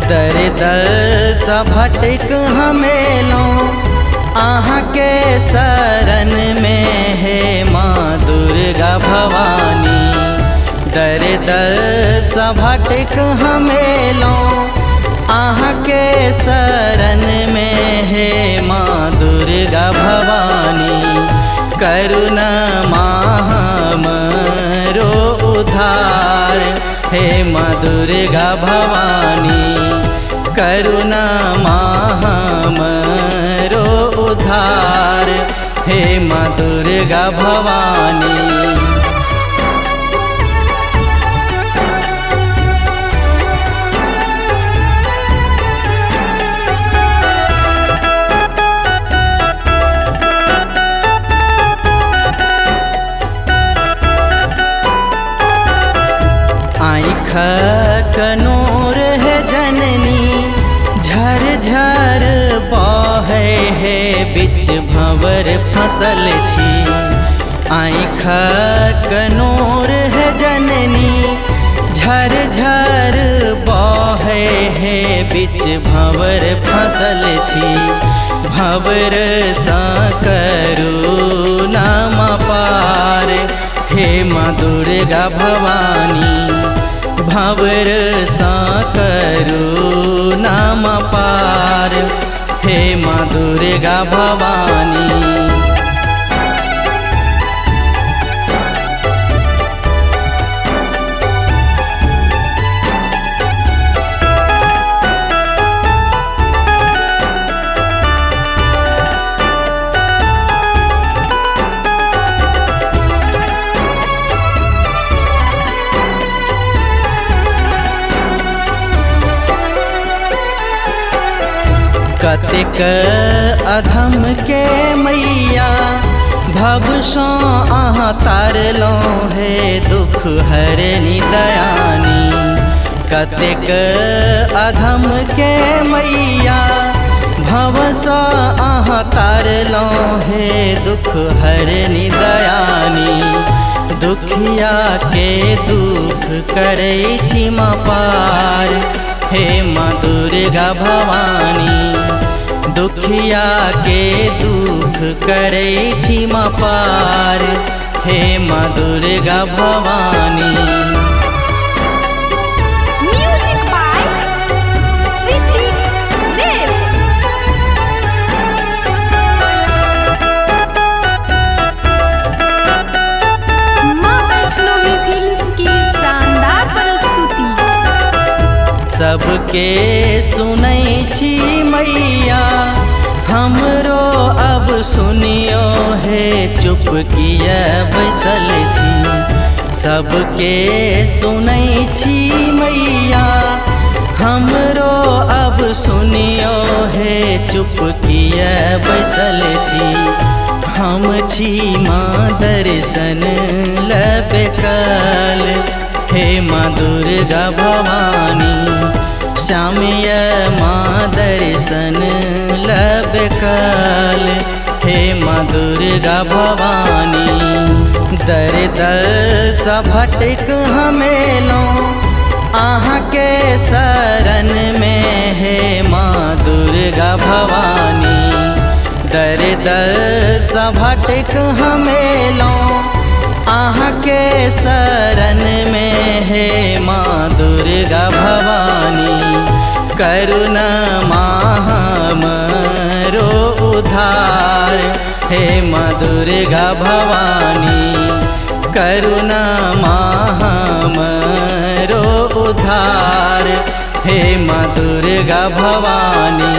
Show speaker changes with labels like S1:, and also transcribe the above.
S1: दर दर सा भटक हमेलो आहाँ के शरण में है माँ दुर्गा भवानी। दर दर सा भटक हमेलो आहाँ के शरण में है माँ दुर्गा भवानी। करुणा हमरो उद्धार हे माँ दुर्गा भवानी। करुणा हमरो उद्धार हे माँ दुर्गा भवानी। आँख कनोर है जननी झर झर बहे है बिच भंवर फसल छी। आँख कनोर है जननी झर झर बहे है बिच भंवर फसल छी। भंवर सा करुणा पार हे माँ दुर्गा भवानी। भंवर सा करुणा पार हे माँ दुर्गा भवानी। कतेक अधम के मैया भव सो आहाँ तारलो हे दुख हरनी दयानी। कतेक अधम के मैया भव सो आहाँ तारलो हे दुख हरनी दयानी। दुखिया के दुख करे छी माँ पार हे माँ दुर्गा भवानी। दुखिया के दुख करे छी माँ पार हे माँ दुर्गा भवानी।
S2: म्यूजिक बाय ऋतिक देव। माँ वैष्णवी फिल्म्स की शानदार प्रस्तुति।
S1: सबके सुनै छी मैया हमरो अब सुनियो हे चुप किया बैसल छी। सबके सुनै छी मैया हमरो अब सुनियो हे चुप किया बैसल छी। हम छी माँ दर्शन लबे कल हे माँ दुर्गा भवानी। श्यामिय माँ दर्शन लब कल हे माँ दुर्गा भवानी। दर दर सा भटक हमेलो आहाँ के शरण में है माँ दुर्गा भवानी। दर दर सा भटक हमेलो आहाँ के शरण में है माँ दुर्गा भवानी। करुणा हमरो उद्धार हे माँ दुर्गा भवानी। करुणा हमरो उद्धार हे माँ दुर्गा भवानी।